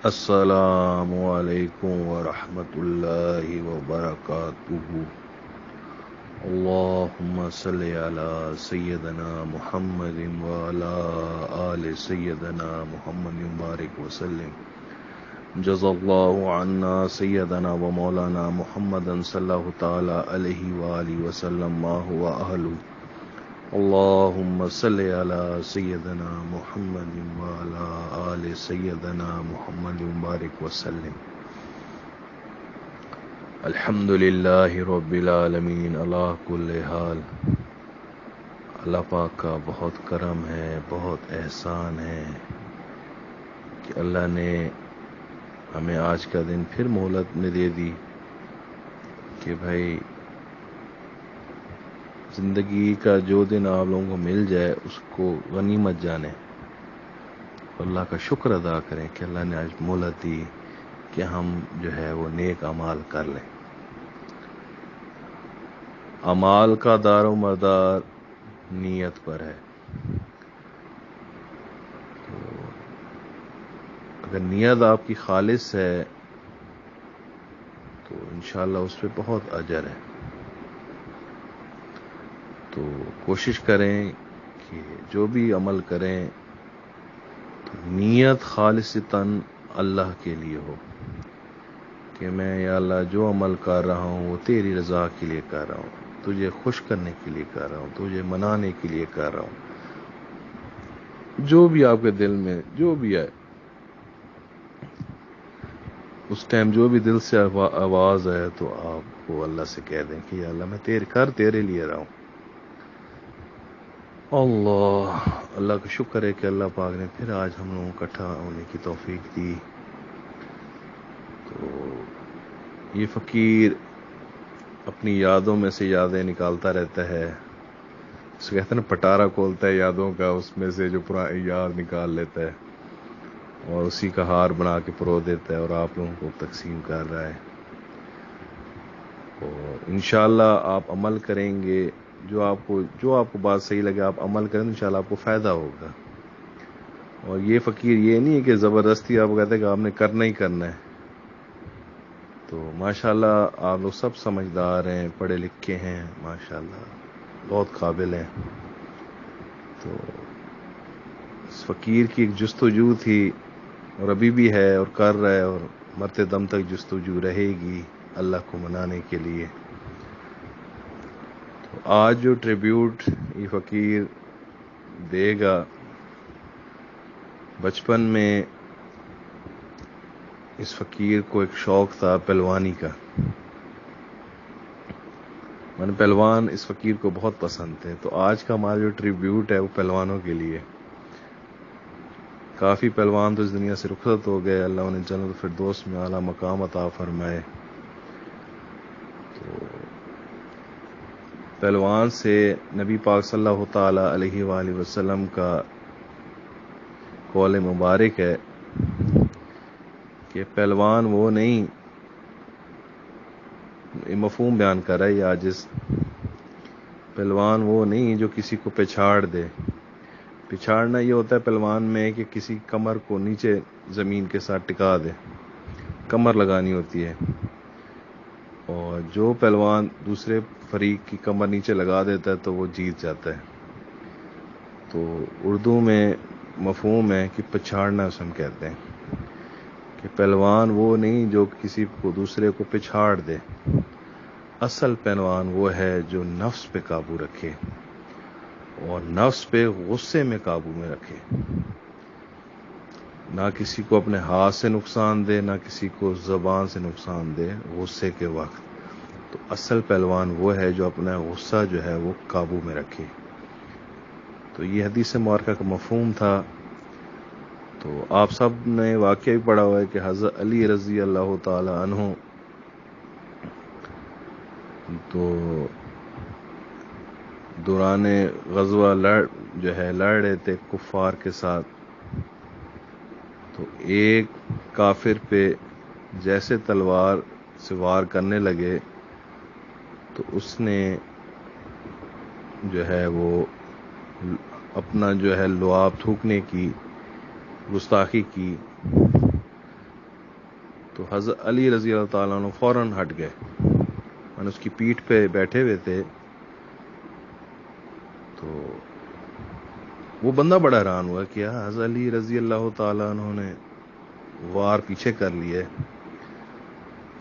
السلام علیکم ورحمۃ اللہ وبرکاتہ۔ اللہم صلی علی سیدنا محمد وعلی آل سیدنا محمد مبارک وسلم۔ جزا اللہ عنا سیدنا و مولانا محمد صلی اللہ تعالی علیہ وآلہ وسلم ما هو اہلہ۔ اللہم صلی علی سیدنا محمد وعلی آل سیدنا محمد مبارک وسلم۔ الحمد للہ رب العالمین علی کل حال۔ اللہ پاک کا بہت کرم ہے، بہت احسان ہے کہ اللہ نے ہمیں آج کا دن پھر مہلت میں دے دی کہ بھائی زندگی کا جو دن آپ لوگوں کو مل جائے اس کو غنیمت جانے، اللہ کا شکر ادا کریں کہ اللہ نے آج مہلت دی کہ ہم جو ہے وہ نیک اعمال کر لیں۔ اعمال کا دار و مدار نیت پر ہے، تو اگر نیت آپ کی خالص ہے تو انشاءاللہ اس پہ بہت اجر ہے۔ تو کوشش کریں کہ جو بھی عمل کریں تو نیت خالصتاً اللہ کے لیے ہو کہ میں یا اللہ جو عمل کر رہا ہوں وہ تیری رضا کے لیے کر رہا ہوں، تجھے خوش کرنے کے لیے کر رہا ہوں، تجھے منانے کے لیے کر رہا ہوں۔ جو بھی آپ کے دل میں جو بھی ہے اس ٹائم جو بھی دل سے آواز ہے تو آپ کو اللہ سے کہہ دیں کہ یا اللہ میں تیرے لیے رہا ہوں۔ اللہ کا شکر ہے کہ اللہ پاک نے پھر آج ہم لوگوں کو اکٹھا ہونے کی توفیق دی۔ تو یہ فقیر اپنی یادوں میں سے یادیں نکالتا رہتا ہے، اس کو کہتے ہیں نا پٹارا کھولتا ہے یادوں کا، اس میں سے جو پرانی یاد نکال لیتا ہے اور اسی کا ہار بنا کے پرو دیتا ہے اور آپ لوگوں کو تقسیم کر رہا ہے۔ اور انشاءاللہ آپ عمل کریں گے، جو آپ کو بات صحیح لگے آپ عمل کریں تو انشاءاللہ آپ کو فائدہ ہوگا۔ اور یہ فقیر یہ نہیں ہے کہ زبردستی آپ کو کہتے ہیں کہ آپ نے کرنا ہی کرنا ہے۔ تو ماشاءاللہ آپ لوگ سب سمجھدار ہیں، پڑھے لکھے ہیں، ماشاءاللہ بہت قابل ہیں۔ تو اس فقیر کی ایک جستجو تھی اور ابھی بھی ہے اور کر رہا ہے اور مرتے دم تک جستجو رہے گی اللہ کو منانے کے لیے۔ تو آج جو ٹریبیوٹ یہ فقیر دے گا، بچپن میں اس فقیر کو ایک شوق تھا پہلوانی کا، پہلوان اس فقیر کو بہت پسند تھے۔ تو آج کا ہمارا جو ٹریبیوٹ ہے وہ پہلوانوں کے لیے۔ کافی پہلوان تو اس دنیا سے رخصت ہو گئے، اللہ انہیں جنت الفردوس میں اعلیٰ مقام عطا فرمائے۔ تو پہلوان سے نبی پاک صلی اللہ تعالی علیہ وآلہ وسلم کا قول مبارک ہے کہ پہلوان وہ نہیں، مفہوم بیان کر رہا ہے یہ عاجز، پہلوان وہ نہیں جو کسی کو پچھاڑ دے۔ پچھاڑنا یہ ہوتا ہے پہلوان میں کہ کسی کمر کو نیچے زمین کے ساتھ ٹکا دے، کمر لگانی ہوتی ہے، اور جو پہلوان دوسرے فریق کی کمر نیچے لگا دیتا ہے تو وہ جیت جاتا ہے۔ تو اردو میں مفہوم ہے کہ پچھاڑنا اسے ہم کہتے ہیں کہ پہلوان وہ نہیں جو کسی کو دوسرے کو پچھاڑ دے، اصل پہلوان وہ ہے جو نفس پہ قابو رکھے اور نفس پہ غصے میں قابو میں رکھے، نہ کسی کو اپنے ہاتھ سے نقصان دے، نہ کسی کو زبان سے نقصان دے غصے کے وقت۔ تو اصل پہلوان وہ ہے جو اپنا غصہ جو ہے وہ قابو میں رکھے۔ تو یہ حدیث مبارکہ کا مفہوم تھا۔ تو آپ سب نے واقعہ بھی پڑھا ہوا ہے کہ حضرت علی رضی اللہ تعالی عنہ تو دوران غزوہ لڑ رہے تھے کفار کے ساتھ، تو ایک کافر پہ جیسے تلوار سے وار کرنے لگے تو اس نے جو ہے وہ اپنا جو ہے لعاب تھوکنے کی گستاخی کی تو حضرت علی رضی اللہ تعالیٰ عنہ فوراً ہٹ گئے، میں نے اس کی پیٹھ پہ بیٹھے ہوئے تھے. تو وہ بندہ بڑا حیران ہوا کہ حضرت علی رضی اللہ تعالیٰ عنہ نے وار پیچھے کر لیے.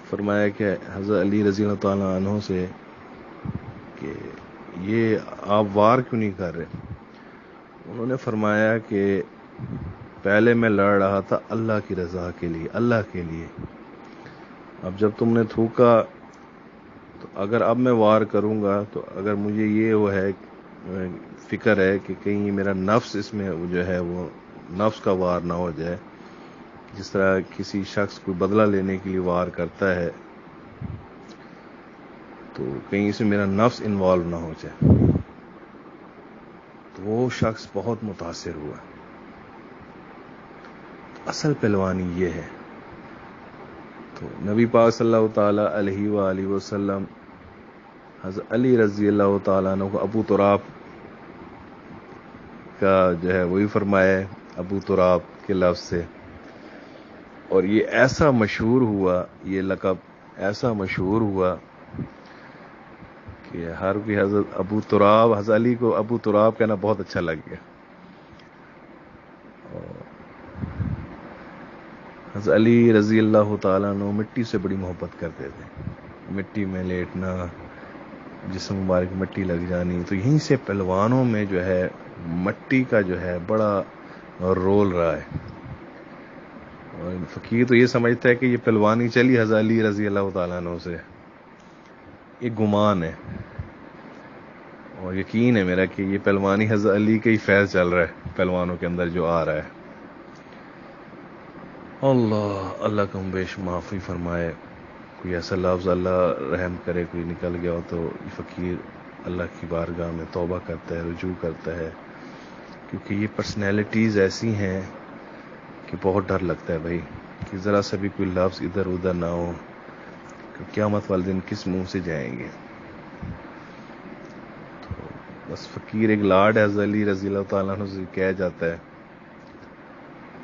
فرمایا کہ حضرت علی رضی اللہ تعالیٰ عنہ سے کہ یہ آپ وار کیوں نہیں کر رہے؟ انہوں نے فرمایا کہ پہلے میں لڑ رہا تھا اللہ کی رضا کے لیے، اللہ کے لیے. اب جب تم نے تھوکا تو اگر اب میں وار کروں گا تو اگر مجھے یہ وہ ہے فکر ہے کہ کہیں میرا نفس اس میں جو ہے وہ نفس کا وار نہ ہو جائے، جس طرح کسی شخص کو بدلہ لینے کے لیے وار کرتا ہے تو کہیں اس میں میرا نفس انوالو نہ ہو جائے. تو وہ شخص بہت متاثر ہوا. اصل پہلوانی یہ ہے. تو نبی پاک صلی اللہ تعالی علیہ وآلہ وسلم حضرت علی رضی اللہ تعالیٰ عنہ کو ابو تراب کا جو ہے وہی فرمایا ہے، ابو تراب کے لفظ سے. اور یہ ایسا مشہور ہوا، یہ لقب ایسا مشہور ہوا کہ ہر کوئی حضرت ابو تراب، حضرت علی کو ابو تراب کہنا بہت اچھا لگ گیا. حضرت علی رضی اللہ تعالیٰ عنہ مٹی سے بڑی محبت کرتے تھے. مٹی میں لیٹنا، جسم مبارک مٹی لگ جانی، تو یہیں سے پہلوانوں میں جو ہے مٹی کا جو ہے بڑا رول رہا ہے. اور فقیر تو یہ سمجھتا ہے کہ یہ پہلوانی چلی حضرت علی رضی اللہ تعالیٰ عنہ سے. یہ گمان ہے، اور یقین ہے میرا کہ یہ پہلوانی حضرت علی کا ہی فیض چل رہا ہے پہلوانوں کے اندر جو آ رہا ہے. اللہ کا بیش معافی فرمائے. کوئی ایسا لفظ اللہ رحم کرے کوئی نکل گیا ہو تو یہ فقیر اللہ کی بارگاہ میں توبہ کرتا ہے، رجوع کرتا ہے، کیونکہ یہ پرسنالٹیز ایسی ہیں کہ بہت ڈر لگتا ہے بھائی کہ ذرا سا بھی کوئی لفظ ادھر ادھر نہ ہو کہ قیامت والے دن کس منہ سے جائیں گے. تو بس فقیر ایک لاڈ ہے حضرت علی رضی اللہ تعالیٰ عنہ سے کہہ جاتا ہے.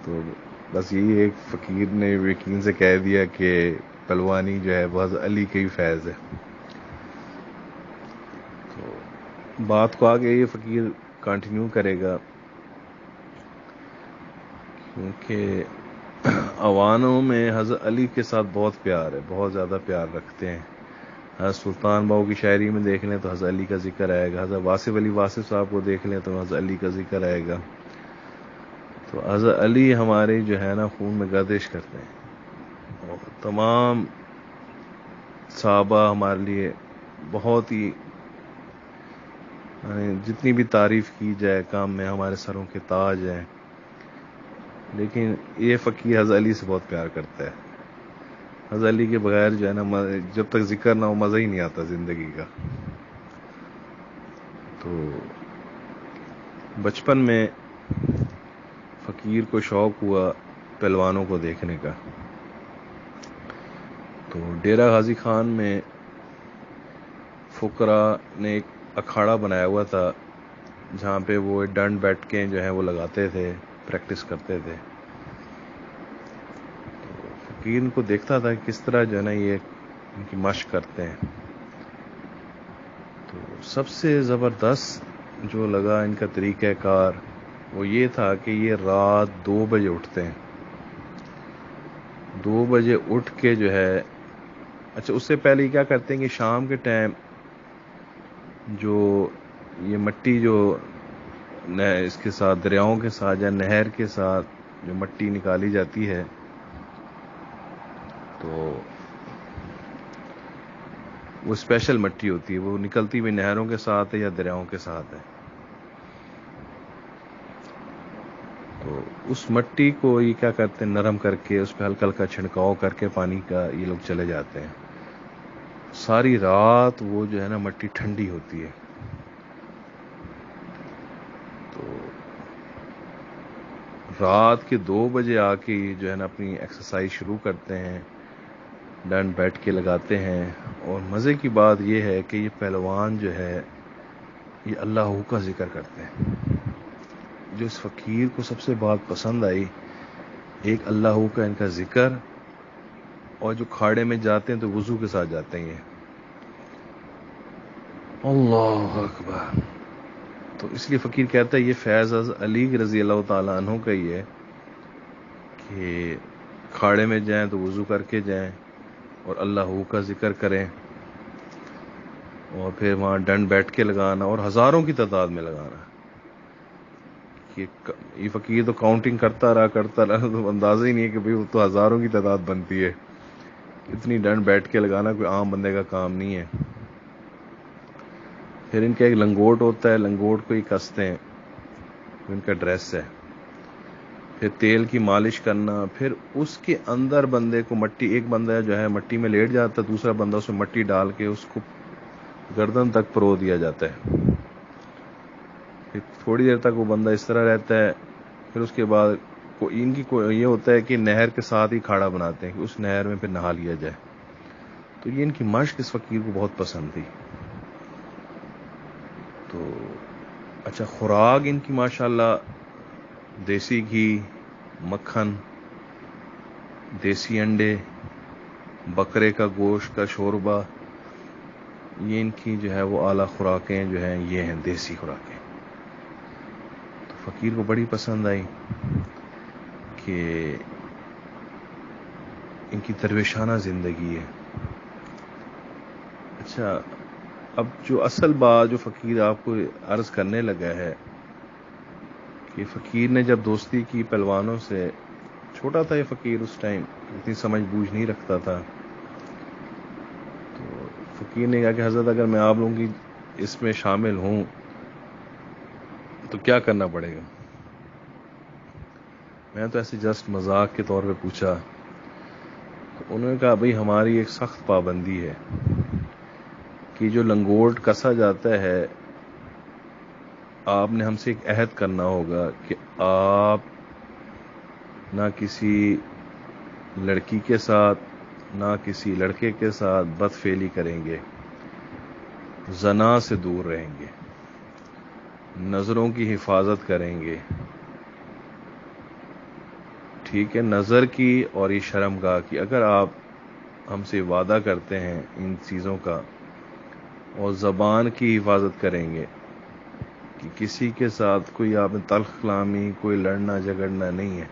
تو بس یہی ایک فقیر نے یقین سے کہہ دیا کہ پہلوانی جو ہے وہ حضرت علی کا ہی فیض ہے. تو بات کو آگے یہ فقیر کنٹینیو کرے گا، کیونکہ عوانوں میں حضرت علی کے ساتھ بہت پیار ہے، بہت زیادہ پیار رکھتے ہیں. حضرت سلطان باؤ کی شاعری میں دیکھ لیں تو حضرت علی کا ذکر آئے گا. حضرت واصف علی واصف صاحب کو دیکھ لیں تو حضرت علی کا ذکر آئے گا. تو حضرت علی ہمارے جو ہے نا خون میں گردش کرتے ہیں. اور تمام صحابہ ہمارے لیے بہت ہی جتنی بھی تعریف کی جائے کام میں ہمارے سروں کے تاج ہیں. لیکن یہ فقیر حضرت علی سے بہت پیار کرتا ہے. حضرت علی کے بغیر جو ہے نا جب تک ذکر نہ ہو مزہ ہی نہیں آتا زندگی کا. تو بچپن میں فقیر کو شوق ہوا پہلوانوں کو دیکھنے کا. تو ڈیرہ غازی خان میں فقراء نے ایک اکھاڑا بنایا ہوا تھا جہاں پہ وہ ڈنڈ بیٹھ کے جو ہے وہ لگاتے تھے، پریکٹس کرتے تھے. تو فقیر ان کو دیکھتا تھا کہ کس طرح جو ہے نا یہ ان کی مشق کرتے ہیں. تو سب سے زبردست جو لگا ان کا طریقہ کار وہ یہ تھا کہ یہ رات 2 بجے اٹھتے ہیں. 2 بجے اٹھ کے جو ہے اچھا اس سے پہلے کیا کرتے ہیں کہ شام کے ٹائم جو یہ مٹی جو اس کے ساتھ دریاؤں کے ساتھ یا نہر کے ساتھ جو مٹی نکالی جاتی ہے تو وہ اسپیشل مٹی ہوتی ہے، وہ نکلتی ہوئی نہروں کے ساتھ ہے یا دریاؤں کے ساتھ ہے. تو اس مٹی کو یہ کیا کرتے ہیں نرم کر کے اس پہ ہلکا ہلکا چھڑکاؤ کر کے پانی کا یہ لوگ چلے جاتے ہیں. ساری رات وہ جو ہے نا مٹی ٹھنڈی ہوتی ہے. تو رات کے 2 بجے آ کے جو ہے نا اپنی ایکسرسائز شروع کرتے ہیں، ڈنڈ بیٹھ کے لگاتے ہیں. اور مزے کی بات یہ ہے کہ یہ پہلوان جو ہے یہ اللہ کا ذکر کرتے ہیں. جو اس فقیر کو سب سے بات پسند آئی، ایک اللہ کا ان کا ذکر اور جو کھاڑے میں جاتے ہیں تو وضو کے ساتھ جاتے ہیں. اللہ اکبر. تو اس لیے فقیر کہتا ہے یہ فیض علی رضی اللہ تعالیٰ عنہ کا ہی ہے کہ کھاڑے میں جائیں تو وضو کر کے جائیں اور اللہ کا ذکر کریں اور پھر وہاں ڈنڈ بیٹھ کے لگانا اور ہزاروں کی تعداد میں لگانا. یہ فقیر تو کاؤنٹنگ کرتا رہا تو اندازہ ہی نہیں ہے کہ بھئی وہ تو ہزاروں کی تعداد بنتی ہے. اتنی ڈنڈ بیٹھ کے لگانا کوئی عام بندے کا کام نہیں ہے. پھر ان کا ایک لنگوٹ ہوتا ہے, لنگوٹ کو ہی کستے ہیں, ان کا ڈریس ہے. پھر تیل کی مالش کرنا, پھر اس کے اندر بندے کو مٹی, ایک بندہ جو ہے مٹی میں لیٹ جاتا ہے, دوسرا بندہ اس میں مٹی ڈال کے اس کو گردن تک پرو دیا جاتا ہے. پھر تھوڑی دیر تک وہ بندہ اس طرح رہتا ہے. پھر اس کے بعد ان کی یہ ہوتا ہے کہ نہر کے ساتھ ہی کھاڑا بناتے ہیں کہ اس نہر میں پھر نہا لیا جائے. تو یہ ان کی مشق اس فقیر کو بہت پسند تھی. تو اچھا, خوراک ان کی ماشاءاللہ دیسی گھی, مکھن, دیسی انڈے, بکرے کا گوشت کا شوربہ, یہ ان کی جو ہے وہ اعلیٰ خوراکیں جو ہیں یہ ہیں دیسی خوراکیں. تو فقیر کو بڑی پسند آئی کہ ان کی درویشانہ زندگی ہے. اچھا, اب جو اصل بات جو فقیر آپ کو عرض کرنے لگا ہے کہ فقیر نے جب دوستی کی پہلوانوں سے, چھوٹا تھا یہ فقیر اس ٹائم, اتنی سمجھ بوجھ نہیں رکھتا تھا, تو فقیر نے کہا کہ حضرت اگر میں آپ لوگوں کی اس میں شامل ہوں تو کیا کرنا پڑے گا. میں تو ایسے جسٹ مذاق کے طور پہ پوچھا. تو انہوں نے کہا بھئی ہماری ایک سخت پابندی ہے کہ جو لنگوٹ کسا جاتا ہے آپ نے ہم سے ایک عہد کرنا ہوگا کہ آپ نہ کسی لڑکی کے ساتھ نہ کسی لڑکے کے ساتھ بدفعلی کریں گے, زنا سے دور رہیں گے, نظروں کی حفاظت کریں گے, ٹھیک ہے, نظر کی اور یہ شرمگاہ کی. اگر آپ ہم سے وعدہ کرتے ہیں ان چیزوں کا, اور زبان کی حفاظت کریں گے کہ کسی کے ساتھ کوئی آپ نے تلخ کلامی, کوئی لڑنا جھگڑنا نہیں ہے,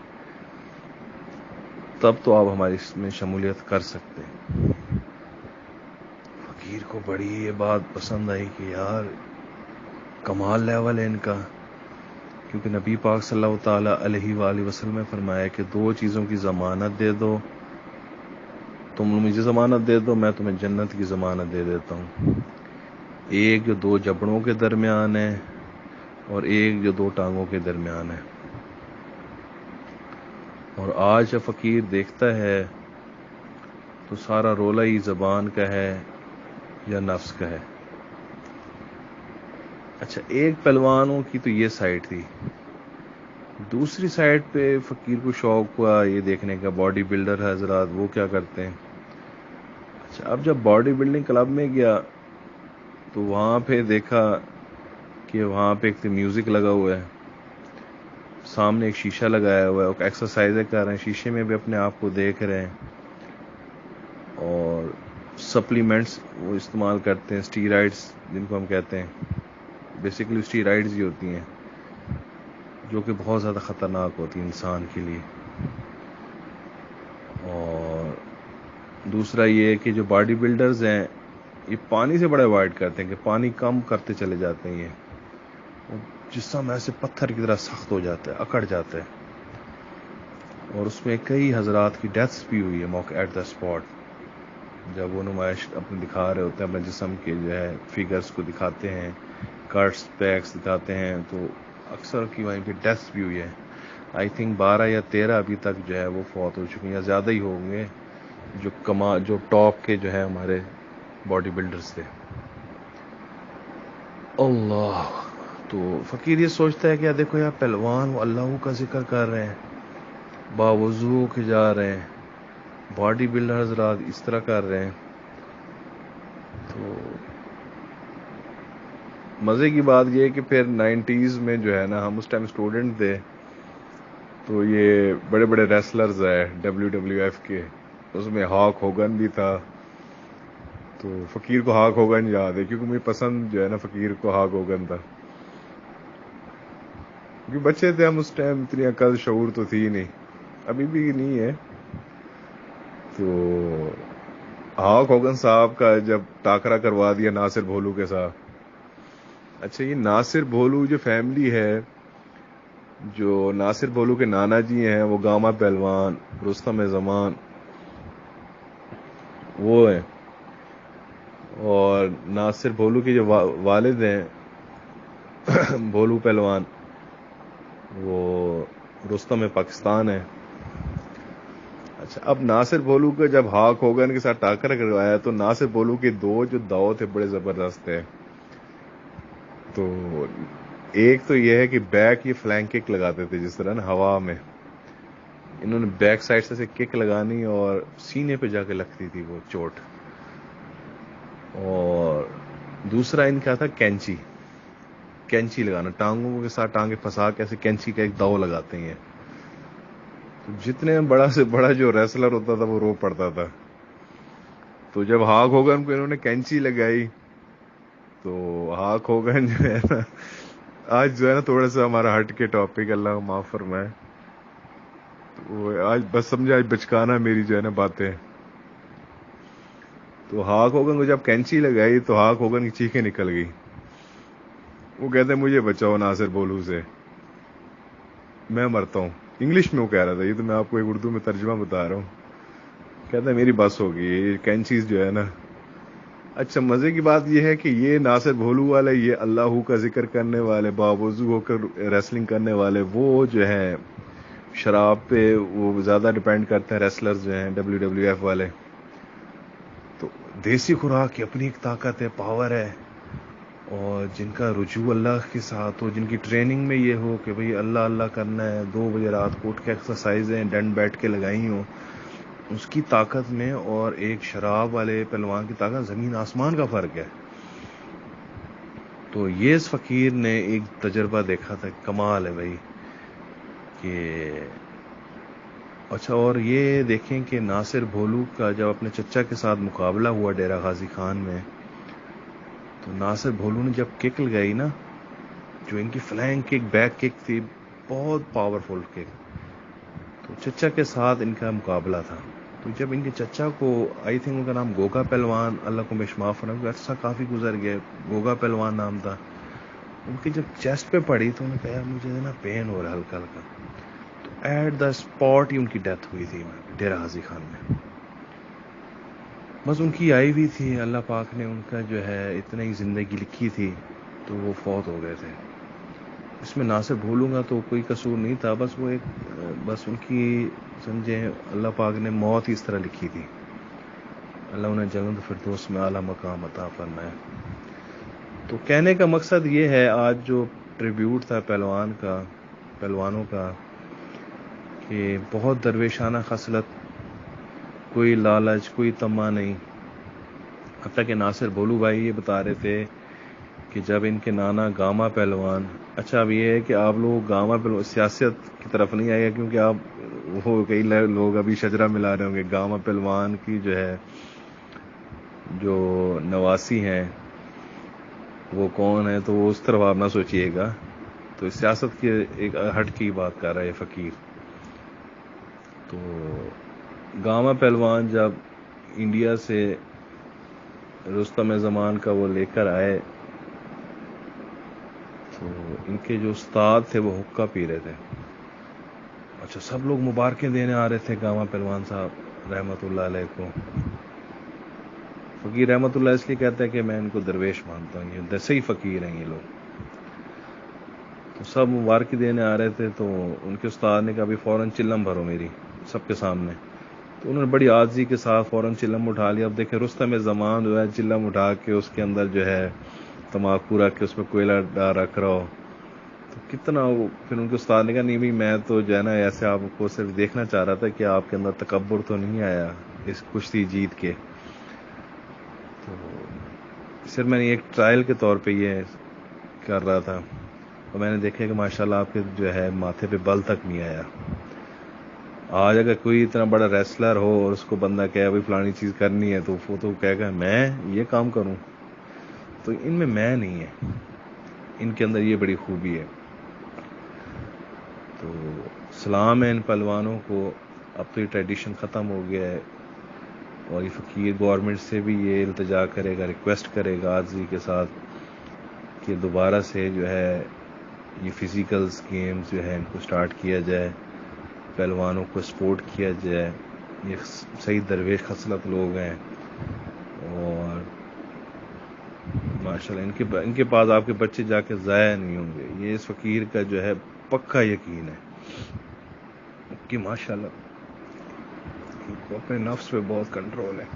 تب تو آپ ہماری اس میں شمولیت کر سکتے ہیں. فقیر کو بڑی یہ بات پسند آئی کہ یار کمال لیول ہے ان کا, کیونکہ نبی پاک صلی اللہ تعالی علیہ وآلہ وسلم نے فرمایا کہ دو چیزوں کی ضمانت دے دو, تم مجھے ضمانت دے دو میں تمہیں جنت کی ضمانت دے دیتا ہوں. ایک جو دو جبڑوں کے درمیان ہے اور ایک جو دو ٹانگوں کے درمیان ہے. اور آج جب فقیر دیکھتا ہے تو سارا رولا ہی زبان کا ہے یا نفس کا ہے. اچھا, ایک پہلوانوں کی تو یہ سائڈ تھی. دوسری سائڈ پہ فقیر کو شوق ہوا یہ دیکھنے کا باڈی بلڈر حضرات وہ کیا کرتے ہیں. اچھا, اب جب باڈی بلڈنگ کلب میں گیا تو وہاں پہ دیکھا کہ وہاں پہ ایک میوزک لگا ہوا ہے, سامنے ایک شیشہ لگایا ہوا ہے, وہ ایکسرسائزیں کر رہے ہیں, شیشے میں بھی اپنے آپ کو دیکھ رہے ہیں, اور سپلیمنٹس وہ استعمال کرتے ہیں, اسٹیرائڈس جن کو ہم کہتے ہیں, بیسیکلی اسٹیرائڈز ہی ہوتی ہیں جو کہ بہت زیادہ خطرناک ہوتی ہیں انسان کے لیے. اور دوسرا یہ کہ جو باڈی بلڈرز ہیں یہ پانی سے بڑا اوائڈ کرتے ہیں کہ پانی کم کرتے چلے جاتے ہیں, یہ جسم ایسے پتھر کی طرح سخت ہو جاتا ہے, اکڑ جاتا ہے. اور اس میں کئی حضرات کی ڈیتھس بھی ہوئی ہے موقع ایٹ دا اسپاٹ, جب وہ نمائش اپنے دکھا رہے ہوتے ہیں اپنے جسم کے جو ہے فگرز کو دکھاتے ہیں, کٹس پیکس دکھاتے ہیں, تو اکثر کی وہیں پہ ڈیتھس بھی ہوئی ہے. آئی تھنک 12 یا 13 ابھی تک جو ہے وہ فوت ہو چکی ہیں یا زیادہ ہی ہوں گے جو ٹاپ کے جو ہے ہمارے باڈی بلڈرز تھے. اللہ. تو فقیر یہ سوچتا ہے کہ دیکھو یار پہلوان وہ اللہ کا ذکر کر رہے ہیں, باوضو کے جا رہے ہیں, باڈی بلڈر حضرات اس طرح کر رہے ہیں. تو مزے کی بات یہ ہے کہ پھر 90s میں جو ہے نا, ہم اس ٹائم اسٹوڈنٹ تھے, تو یہ بڑے بڑے ریسلرز ہیں WWF کے, اس میں ہاک ہوگن بھی تھا. تو فقیر کو ہاک ہوگن یاد ہے کیونکہ مجھے پسند جو ہے نا فقیر کو ہاک ہوگن تھا. کیونکہ بچے تھے ہم اس ٹائم, اتنی عقل شعور تو تھی نہیں, ابھی بھی نہیں ہے. تو ہاک ہوگن صاحب کا جب ٹاکرا کروا دیا ناصر بھولو کے ساتھ. اچھا, یہ ناصر بھولو جو فیملی ہے, جو ناصر بھولو کے نانا جی ہیں وہ گاما پہلوان, رستم زمان وہ ہیں, اور ناصر بھولو کے جو والد ہیں بھولو پہلوان, وہ رستم پاکستان ہے. اچھا, اب ناصر بھولو کا جب ہاک ہوگن کے ساتھ ٹاکرا کروایا تو ناصر بھولو کے دو جو داؤ تھے بڑے زبردست تھے. تو ایک تو یہ ہے کہ بیک یہ فلینک کک لگاتے تھے جس طرح نا ہوا میں, انہوں نے بیک سائڈ سے کک لگانی اور سینے پہ جا کے لگتی تھی وہ چوٹ. اور دوسرا ان کا تھا کینچی لگانا, ٹانگوں کے ساتھ ٹانگیں پھنسا کے ایسے کینچی کا ایک داؤ لگاتے ہیں. تو جتنے بڑا سے بڑا جو ریسلر ہوتا تھا وہ رو پڑتا تھا. تو جب ہاک ہوگن کو انہوں نے کینچی لگائی تو ہاک ہوگن جو ہے نا, آج جو ہے نا تھوڑا سا ہمارا ہٹ کے ٹاپک, اللہ معاف فرمائے, آج بس سمجھے آج بچکانا میری جو ہے نا باتیں. تو ہاک ہوگن کو جب کینچی لگائی تو ہاک ہوگن کی چیخیں نکل گئی. وہ کہتے ہیں مجھے بچاؤ ناصر بھولو سے, میں مرتا ہوں. انگلش میں وہ کہہ رہا تھا, یہ تو میں آپ کو ایک اردو میں ترجمہ بتا رہا ہوں. کہتا ہے میری بس ہوگی, کینچیز جو ہے نا. اچھا, مزے کی بات یہ ہے کہ یہ ناصر بھولو والے, یہ اللہ کا ذکر کرنے والے, باوضو ہو کر ریسلنگ کرنے والے, وہ جو ہے شراب پہ وہ زیادہ ڈیپینڈ کرتے ہیں. ریسلرز جو ہیں WWF والے, تو دیسی خوراک کی اپنی ایک طاقت ہے, پاور ہے, اور جن کا رجوع اللہ کے ساتھ ہو, جن کی ٹریننگ میں یہ ہو کہ بھئی اللہ اللہ کرنا ہے, 2 بجے رات کو اٹھ کے ایکسرسائزیں ڈنڈ بیٹھ کے لگائی ہوں, اس کی طاقت میں اور ایک شراب والے پہلوان کی طاقت زمین آسمان کا فرق ہے. تو یہ اس فقیر نے ایک تجربہ دیکھا تھا, کمال ہے بھائی کہ. اچھا, اور یہ دیکھیں کہ ناصر بھولو کا جب اپنے چچا کے ساتھ مقابلہ ہوا ڈیرہ غازی خان میں, تو ناصر بھولو نے جب کک لگائی نا, جو ان کی فلینک کک, بیک کک تھی, بہت پاورفل کک, تو چچا کے ساتھ ان کا مقابلہ تھا. تو جب ان کے چچا کو, آئی تھنک ان کا نام گوگا پہلوان, اللہ کو بشماف فرمائے, عرصہ کافی گزر گیا, گوگا پہلوان نام تھا, ان کی جب چیسٹ پہ پڑی تو انہوں نے کہا مجھے نا پین ہو رہا ہے ہلکا ہلکا. تو ایٹ دا اسپاٹ ہی ان کی ڈیتھ ہوئی تھی ڈیرہ غازی خان میں. بس ان کی آئی ہوئی تھی, اللہ پاک نے ان کا جو ہے اتنا ہی زندگی لکھی تھی تو وہ فوت ہو گئے تھے. اس میں ناصر بھولوں گا تو کوئی قصور نہیں تھا, بس وہ ایک, بس ان کی سمجھیں اللہ پاک نے موت ہی اس طرح لکھی تھی. اللہ انہیں جنت فردوس میں اعلیٰ مقام عطا فرمائے. تو کہنے کا مقصد یہ ہے, آج جو ٹریبیوٹ تھا پہلوانوں کا, کہ بہت درویشانہ خصلت, کوئی لالچ, کوئی طمع نہیں. حتیٰ کہ ناصر بھولو بھائی یہ بتا رہے تھے کہ جب ان کے نانا گاما پہلوان, اچھا اب یہ ہے کہ آپ لوگ گاما پہلوان سیاست کی طرف نہیں آئے گا, کیونکہ آپ وہ کئی لوگ ابھی شجرہ ملا رہے ہوں گے. گاما پہلوان کی جو ہے جو نواسی ہیں وہ کون ہے, تو وہ اس طرف آپ نہ سوچیے گا. تو سیاست کی ایک ہٹ کی بات کر رہا ہے فقیر. تو گاما پہلوان جب انڈیا سے رستم زمان کا وہ لے کر آئے, تو ان کے جو استاد تھے وہ حقہ پی رہے تھے. اچھا, سب لوگ مبارکیں دینے آ رہے تھے گاما پہلوان صاحب رحمت اللہ علیہ کو. فقیر رحمت اللہ اس لیے کہتا ہے کہ میں ان کو درویش مانتا ہوں, یہ صحیح فقیر ہیں یہ لوگ. تو سب مبارکی دینے آ رہے تھے, تو ان کے استاد نے کہا بھی فوراً چلم بھرو میری سب کے سامنے. تو انہوں نے بڑی عاجزی کے ساتھ فوراً چلم اٹھا لیا. اب دیکھیں رستم زمان جو ہے چلم اٹھا کے اس کے اندر جو ہے تمباکو رکھ کے اس میں کوئلہ رکھ رہا ہو, تو کتنا وہ. پھر ان کے استاد نے کہا نہیں بھائی, میں تو جو ہے نا ایسے آپ کو صرف دیکھنا چاہ رہا تھا کہ آپ کے اندر تکبر تو نہیں آیا اس کشتی جیت کے. تو صرف میں نے ایک ٹرائل کے طور پہ یہ کر رہا تھا, اور میں نے دیکھا کہ ماشاءاللہ آپ کے جو ہے ماتھے پہ بل تک نہیں آیا. آج اگر کوئی اتنا بڑا ریسلر ہو اور اس کو بندہ کہے بھائی فلانی چیز کرنی ہے تو وہ تو کہے گا میں یہ کام کروں. تو ان میں نہیں ہے, ان کے اندر یہ بڑی خوبی ہے. تو سلام ہے ان پہلوانوں کو. اب تو یہ ٹریڈیشن ختم ہو گیا ہے, اور یہ فقیر گورنمنٹ سے بھی یہ التجا کرے گا, ریکویسٹ کرے گا عاجزی کے ساتھ کہ دوبارہ سے جو ہے یہ فزیکلز گیمز جو ہے ان کو سٹارٹ کیا جائے, پہلوانوں کو سپورٹ کیا جائے. یہ صحیح درویش خصلت لوگ ہیں, اور ماشاءاللہ ان کے پاس آپ کے بچے جا کے ضائع نہیں ہوں گے. یہ اس فقیر کا جو ہے پکا یقین ہے کہ ماشاءاللہ ان کو اپنے نفس پہ بہت کنٹرول ہے.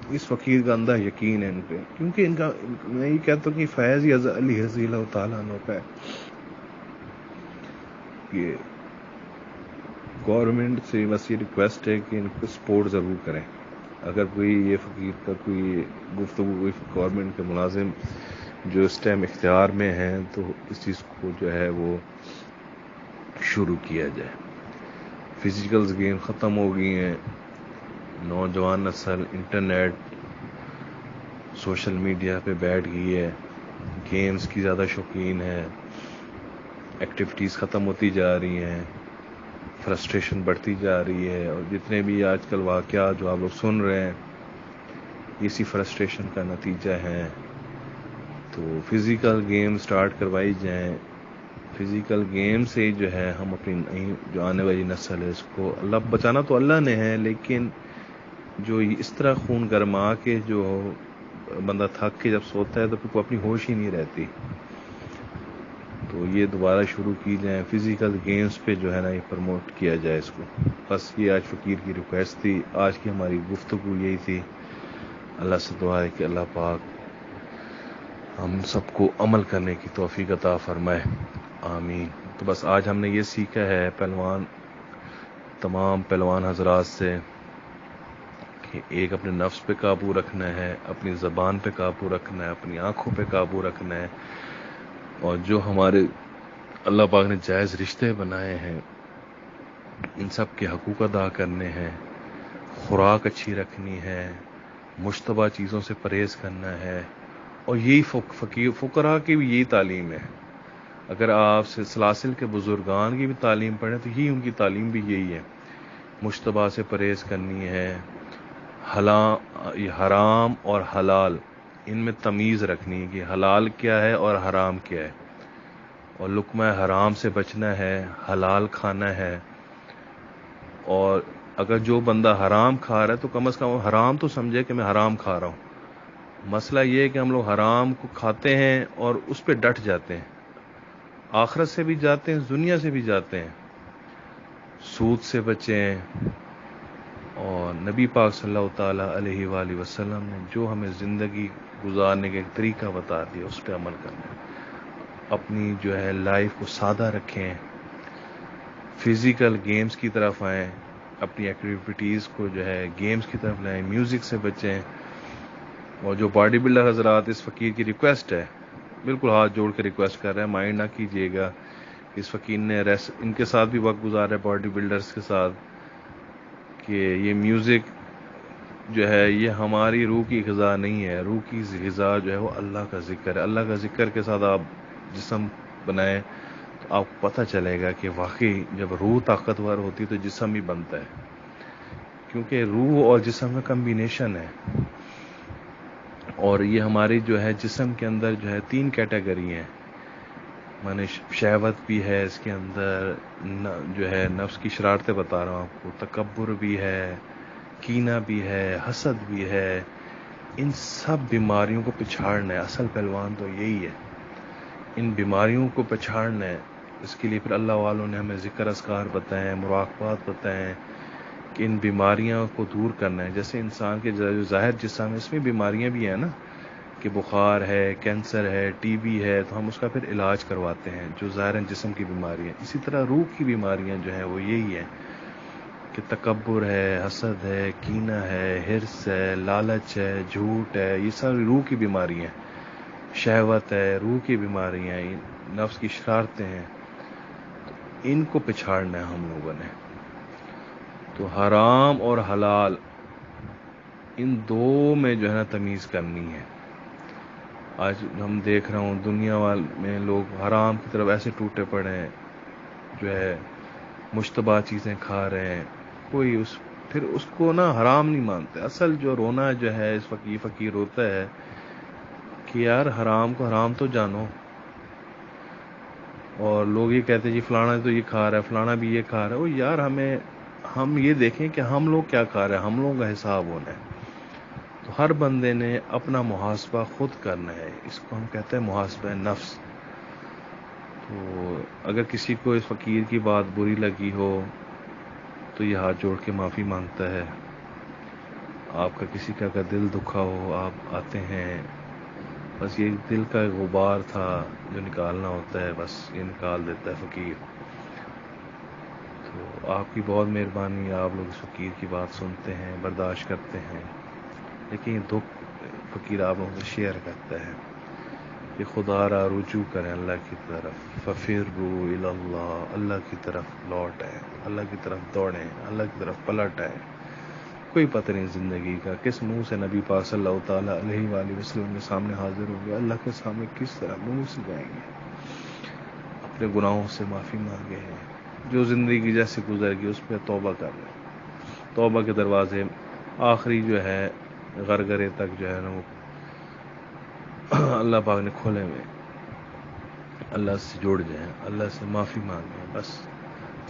اس فقیر کا اندھا یقین ہے ان پہ, کیونکہ ان کا میں یہ کہتا ہوں کہ فیض ہی علی رضی اللہ تعالیٰ عنہ کا ہے. یہ گورنمنٹ سے بس یہ ریکویسٹ ہے کہ ان کو سپورٹ ضرور کریں. اگر کوئی یہ فقیر کا کوئی گفتگو کوئی گورنمنٹ کے ملازم جو اس ٹائم اختیار میں ہیں تو اس چیز کو جو ہے وہ شروع کیا جائے. فزیکلز گیم ختم ہو گئی ہیں. نوجوان نسل انٹرنیٹ سوشل میڈیا پہ بیٹھ گئی ہے, گیمز کی زیادہ شوقین ہے, ایکٹیویٹیز ختم ہوتی جا رہی ہیں, فرسٹریشن بڑھتی جا رہی ہے. اور جتنے بھی آج کل واقعات جو آپ لوگ سن رہے ہیں اسی فرسٹریشن کا نتیجہ ہے. تو فزیکل گیم سٹارٹ کروائی جائیں. فزیکل گیم سے جو ہے ہم اپنی جو آنے والی نسل ہے اس کو, اللہ بچانا تو اللہ نے ہے, لیکن جو اس طرح خون گرما کے جو بندہ تھک کے جب سوتا ہے تو پھر اپنی ہوش ہی نہیں رہتی. تو یہ دوبارہ شروع کی جائیں. فزیکل گیمز پہ جو ہے نا یہ پروموٹ کیا جائے اس کو. بس یہ آج فقیر کی ریکویسٹ تھی. آج کی ہماری گفتگو یہی تھی. اللہ سے دعا ہے کہ اللہ پاک ہم سب کو عمل کرنے کی توفیق عطا فرمائے, آمین. تو بس آج ہم نے یہ سیکھا ہے تمام پہلوان حضرات سے کہ ایک اپنے نفس پہ قابو رکھنا ہے, اپنی زبان پہ قابو رکھنا ہے, اپنی آنکھوں پہ قابو رکھنا ہے, اور جو ہمارے اللہ پاک نے جائز رشتے بنائے ہیں ان سب کے حقوق ادا کرنے ہیں. خوراک اچھی رکھنی ہے, مشتبہ چیزوں سے پرہیز کرنا ہے. اور یہی فقراء کی بھی یہی تعلیم ہے. اگر آپ سلاسل کے بزرگان کی بھی تعلیم پڑھیں تو ان کی تعلیم بھی یہی ہے. مشتبہ سے پرہیز کرنی ہے, حرام اور حلال ان میں تمیز رکھنی ہے کہ حلال کیا ہے اور حرام کیا ہے, اور لقمہ حرام سے بچنا ہے, حلال کھانا ہے. اور اگر جو بندہ حرام کھا رہا ہے تو کم از کم حرام تو سمجھے کہ میں حرام کھا رہا ہوں. مسئلہ یہ ہے کہ ہم لوگ حرام کو کھاتے ہیں اور اس پہ ڈٹ جاتے ہیں, آخرت سے بھی جاتے ہیں, دنیا سے بھی جاتے ہیں. سود سے بچیں, اور نبی پاک صلی اللہ تعالی علیہ وآلہ وسلم نے جو ہمیں زندگی گزارنے کا ایک طریقہ بتا دیا اس پہ عمل کرنا ہے. اپنی جو ہے لائف کو سادہ رکھیں, فزیکل گیمز کی طرف آئیں, اپنی ایکٹیویٹیز کو جو ہے گیمز کی طرف لائیں, میوزک سے بچیں. اور جو باڈی بلڈر حضرات, اس فقیر کی ریکویسٹ ہے, بالکل ہاتھ جوڑ کے ریکویسٹ کر رہے ہیں, مائنڈ نہ کیجیے گا. اس فقیر نے ان کے ساتھ بھی وقت گزارا ہے, باڈی بلڈرز کے ساتھ, کہ یہ میوزک جو ہے یہ ہماری روح کی غذا نہیں ہے. روح کی غذا جو ہے وہ اللہ کا ذکر ہے. اللہ کا ذکر کے ساتھ آپ جسم بنائیں تو آپ کو پتہ چلے گا کہ واقعی جب روح طاقتور ہوتی تو جسم بھی بنتا ہے, کیونکہ روح اور جسم کا کمبینیشن ہے. اور یہ ہماری جو ہے جسم کے اندر جو ہے 3 کیٹیگری ہیں. مانے شہوت بھی ہے اس کے اندر, جو ہے نفس کی شرارتیں بتا رہا ہوں آپ کو, تکبر بھی ہے, کینہ بھی ہے, حسد بھی ہے. ان سب بیماریوں کو پچھاڑنا ہے. اصل پہلوان تو یہی ہے, ان بیماریوں کو پچھاڑنا ہے. اس کے لیے پھر اللہ والوں نے ہمیں ذکر اذکار بتائے ہیں, مراقبات بتائے ہیں کہ ان بیماریاں کو دور کرنا ہے. جیسے انسان کے جو ظاہر جسم ہے اس میں بیماریاں بھی ہیں نا, کہ بخار ہے, کینسر ہے, ٹی بی ہے, تو ہم اس کا پھر علاج کرواتے ہیں جو ظاہر جسم کی بیماری ہے. اسی طرح روح کی بیماریاں جو ہیں وہ یہی ہیں کہ تکبر ہے, حسد ہے, کینہ ہے, حرص ہے, لالچ ہے, جھوٹ ہے. یہ سب روح کی بیماریاں ہیں. شہوت ہے, روح کی بیماریاں ہیں, نفس کی شرارتیں ہیں. ان کو پچھاڑنا ہے ہم لوگوں نے. تو حرام اور حلال ان دو میں جو ہے نا تمیز کرنی ہے. آج ہم دیکھ رہا ہوں دنیا میں لوگ حرام کی طرف ایسے ٹوٹے پڑے ہیں, جو ہے مشتبہ چیزیں کھا رہے ہیں. کوئی پھر اس کو نا حرام نہیں مانتے. اصل جو رونا جو ہے اس وقت یہ فقیر روتا ہے کہ یار حرام کو حرام تو جانو. اور لوگ یہ کہتے ہیں جی فلانا تو یہ کھا رہا ہے, فلانا بھی یہ کھا رہا ہے. وہ یار ہم یہ دیکھیں کہ ہم لوگ کیا کھا رہے ہیں, ہم لوگوں کا حساب ہونا ہے. تو ہر بندے نے اپنا محاسبہ خود کرنا ہے. اس کو ہم کہتے ہیں محاسبہ نفس. تو اگر کسی کو اس فقیر کی بات بری لگی ہو تو یہ ہاتھ جوڑ کے معافی مانگتا ہے. آپ کا کسی کا دل دکھا ہو, آپ آتے ہیں, بس یہ دل کا غبار تھا جو نکالنا ہوتا ہے, بس یہ نکال دیتا ہے فقیر. تو آپ کی بہت مہربانی, آپ لوگ اس فقیر کی بات سنتے ہیں, برداشت کرتے ہیں. لیکن یہ دکھ فقیر آپ لوگوں سے شیئر کرتا ہے کہ خدا را رجوع کریں اللہ کی طرف. ففروا الی اللہ, اللہ کی طرف لوٹ آئیں, اللہ کی طرف دوڑیں, اللہ کی طرف پلٹ آئیں. کوئی پتہ نہیں زندگی کا کس منہ سے نبی پاک صلی اللہ تعالیٰ علیہ وآلہ وسلم کے سامنے حاضر ہو گئے. اللہ کے سامنے کس طرح منہ سے جائیں گے. اپنے گناہوں سے معافی مانگے ہیں. جو زندگی جیسے گزر گئی اس پہ توبہ کر لیں. توبہ کے دروازے آخری جو ہے غرغرے تک جو ہے نا وہ اللہ پاک نے کھولے ہوئے. اللہ سے جڑ جائیں, اللہ سے معافی مانگیں, بس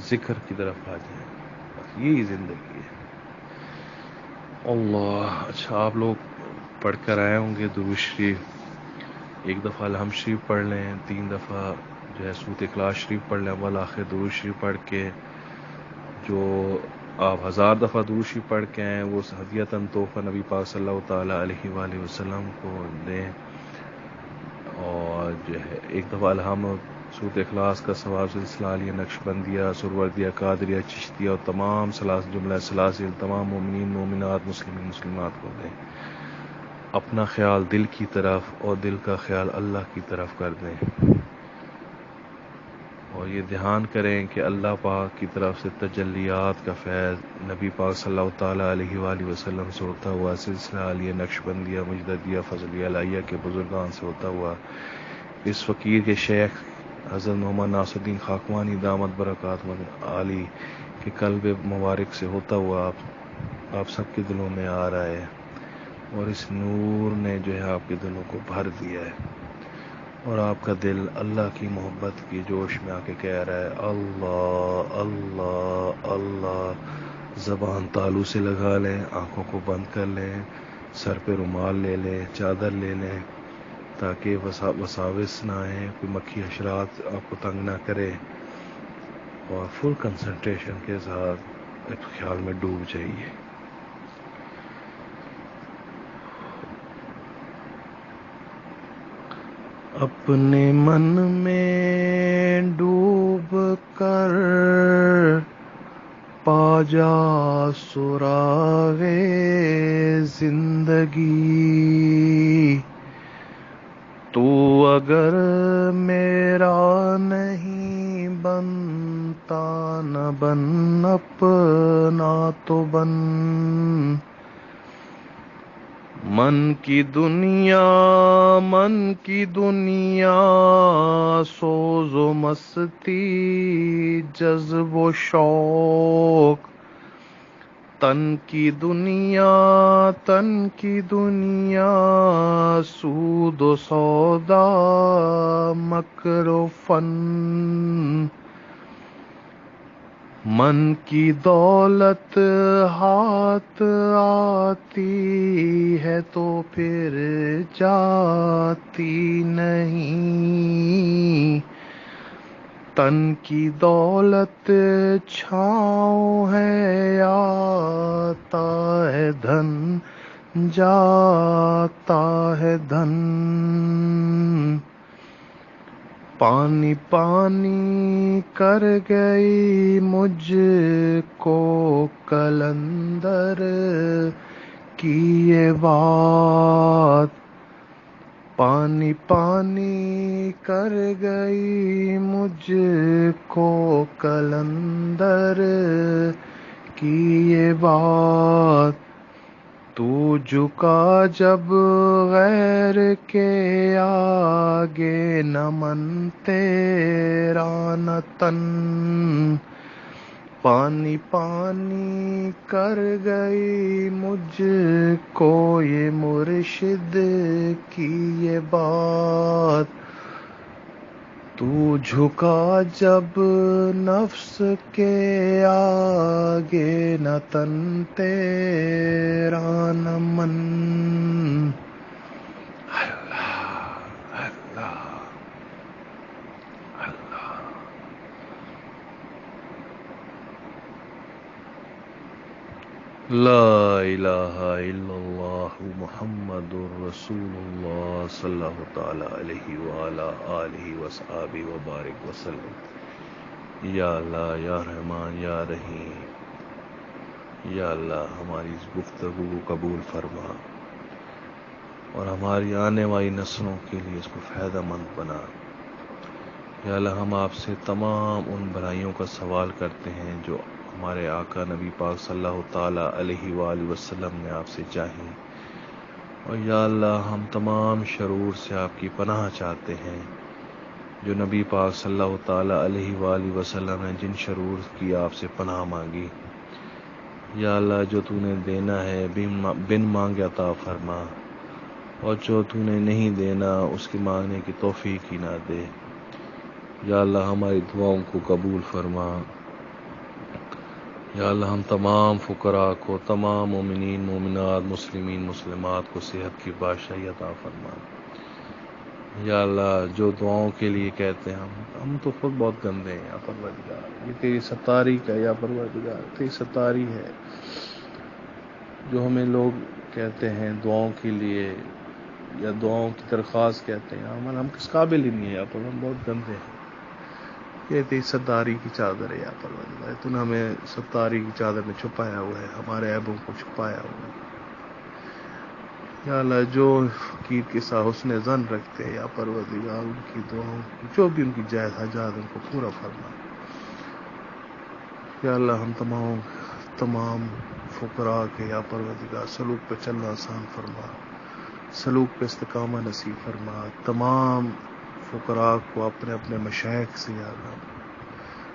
ذکر کی طرف آ جائیں. بس یہی زندگی ہے. اللہ. اچھا, آپ لوگ پڑھ کر آئے ہوں گے درود شریف. ایک دفعہ الحمد شریف پڑھ لیں, 3 دفعہ جو ہے سورۃ اخلاص شریف پڑھ لیں. اول آخر درود شریف پڑھ کے جو آپ 1000 دفعہ درود شریف پڑھ کے آئیں وہ ہدیۃً تحفہ نبی پاک صلی اللہ تعالیٰ علیہ وآلہ وسلم کو دیں. اور جو ہے ایک دفعہ الحمد, سورۃ اخلاص کا ثواب سلسلہ عالیہ نقشبندیہ, سروردیہ, قادریہ, چشتیہ اور تمام جملہ سلاسل تمام مومنین مومنات مسلمین مسلمات کو دیں. اپنا خیال دل کی طرف اور دل کا خیال اللہ کی طرف کر دیں. اور یہ دھیان کریں کہ اللہ پاک کی طرف سے تجلیات کا فیض نبی پاک صلی اللہ تعالیٰ علیہ وآلہ وسلم سے ہوتا ہوا, سلسلہ عالیہ نقشبندیہ مجددیہ فضلیہ الہیہ کے بزرگان سے ہوتا ہوا, اس فقیر کے شیخ حضرت محمد ناصر الدین خاکوانی دامت برکات عالی کے قلب مبارک سے ہوتا ہوا آپ سب کے دلوں میں آ رہا ہے. اور اس نور نے جو ہے آپ کے دلوں کو بھر دیا ہے, اور آپ کا دل اللہ کی محبت کی جوش میں آ کے کہہ رہا ہے اللہ اللہ اللہ. زبان تالو سے لگا لیں, آنکھوں کو بند کر لیں, سر پہ رومال لے لیں, چادر لے لیں, تاکہ وساوس نہ آئیں, کوئی مکھی حشرات آپ کو تنگ نہ کرے, اور فل کنسنٹریشن کے ساتھ ایک خیال میں ڈوب جائیے. اپنے من میں ڈوب کر پا جا سراغ زندگی. تو اگر میرا نہیں بنتا نہ بن, اپنا تو بن. من کی دنیا سوز و مستی جذب و شوق. تن کی دنیا سود و سودا مکر و فن. من کی دولت ہاتھ آتی ہے تو پھر جاتی نہیں. تن کی دولت چھاؤں ہے, آتا ہے دھن جاتا ہے دھن. پانی پانی کر گئی مجھ کو کلندر کی یہ بات. پانی پانی کر گئی مجھ کو کلندر کی یہ بات، تو جھکا جب غیر کے آگے نمن تیرا نہ تن، پانی پانی کر گئی مجھ کو یہ مرشد کی یہ بات، تو جھکا جب نفس کے آگے نہ تن تیرا نہ من۔ اللہ اللہ اللہ۔ لا الہ الا اللہ محمد رسول اللہ صلی اللہ تعالی علیہ وعلا آلہ وصحبہ وبارک وسلم۔ یا اللہ، یا رحمان، یا رحیم، یا اللہ ہماری اس گفتگو کو قبول فرما اور ہماری آنے والی نسلوں کے لیے اس کو فائدہ مند بنا۔ یا اللہ ہم آپ سے تمام ان بھلائیوں کا سوال کرتے ہیں جو ہمارے آقا نبی پاک صلی اللہ تعالی علیہ وآلہ وسلم نے آپ سے چاہی، اور یا اللہ ہم تمام شرور سے آپ کی پناہ چاہتے ہیں جو نبی پاک صلی اللہ تعالی علیہ وآلہ وسلم نے جن شرور کی آپ سے پناہ مانگی۔ یا اللہ جو تو نے دینا ہے بن مانگے عطا فرما، اور جو تو نے نہیں دینا اس کی مانگنے کی توفیق ہی نہ دے۔ یا اللہ ہماری دعاؤں کو قبول فرما۔ یا اللہ ہم تمام فقراء کو، تمام مومنین مومنات، مسلمین مسلمات کو صحت کی بادشاہی عطا فرما۔ یا اللہ جو دعاؤں کے لیے کہتے ہیں ہم تو خود بہت گندے ہیں یا پروردگار، یہ تیری ستاری کا یا پروردگار تیری ستاری ہے جو ہمیں لوگ کہتے ہیں دعاؤں کے لیے یا دعاؤں کی درخواست کہتے ہیں، ہم کس قابل ہی نہیں ہے یا پر ہم بہت گندے ہیں۔ یہ تیری ستاری کی چادر ہے یا پروردگار، تو نے ہمیں ستاری کی چادر میں چھپایا ہوا ہے، ہمارے عیبوں کو چھپایا ہوا ہے۔ یا اللہ جو فقیر کے ساتھ حسن ظن رکھتے ہیں یا پروردگار ان کی دعاؤں جو بھی ان کی جائز حاجات ان کو پورا فرما۔ یا اللہ ہم تمام فقراء کے یا پروردگار سلوک پہ چلنا آسان فرما، سلوک پہ استقامت نصیب فرما، تمام فقراء کو اپنے اپنے مشائخ سے یا اللہ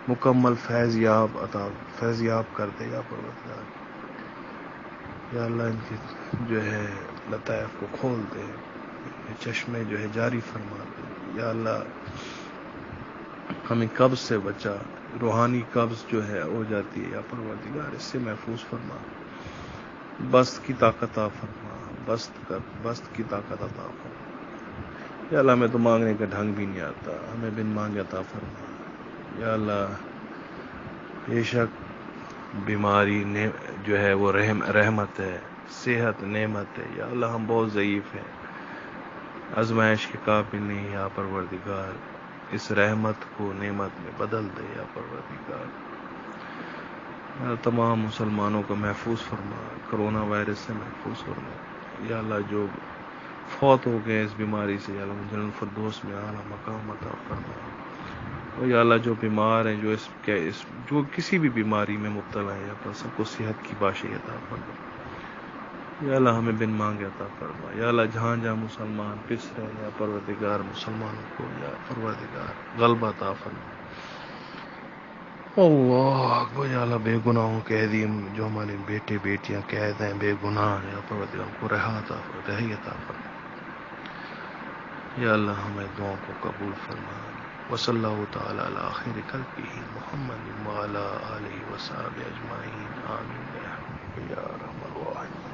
مکمل فیض یاب کر دے یا پروردگار۔ یا اللہ ان کے جو ہے لطائف کو کھول دے، چشمے جو ہے جاری فرما دے۔ یا اللہ ہمیں قبض سے بچا، روحانی قبض جو ہے ہو جاتی ہے یا پروردگار اس سے محفوظ فرما، بست کی طاقت عطا فرما، بست کی طاقت عطا فرما۔ یا اللہ ہمیں تو مانگنے کا ڈھنگ بھی نہیں آتا، ہمیں بن مانگے عطا فرما۔ یا اللہ بے شک بیماری جو ہے وہ رحمت ہے، صحت نعمت ہے۔ یا اللہ ہم بہت ضعیف ہیں، آزمائش کے قابل نہیں یا پروردگار، اس رحمت کو نعمت میں بدل دے یا پروردگار۔ یا تمام مسلمانوں کو محفوظ فرما، کرونا وائرس سے محفوظ فرما۔ یا اللہ جو فوت ہو گئے اس بیماری سے، یا اللہ جنت الفردوس میں اعلیٰ مقام عطا فرما۔ اور یا اللہ جو بیمار ہیں جو کسی بھی بیماری میں مبتلا ہیں، یا اللہ سب کو صحت کی بادشاہی عطا فرما۔ یا اللہ ہمیں بن مانگے عطا فرما۔ یا اللہ جہاں جہاں مسلمان پس رہے ہیں یا پروردگار مسلمانوں کو یا پروردگار غلبہ عطا فرما۔ اللہ اکبر۔ یا اللہ بے گناہوں کے عظیم جو ہمارے بیٹے بیٹیاں قید ہیں بے گناہ ہیں، یا پروردگار ان کو رہائی عطا فرما۔ یا اللہ ہمیں دعاؤں کو قبول فرما۔ وصلی اللہ تعالی علی خیر خلقہ محمد وعلی آلہ وصحبہ اجمعین، آمین یا رحمن الرحیم۔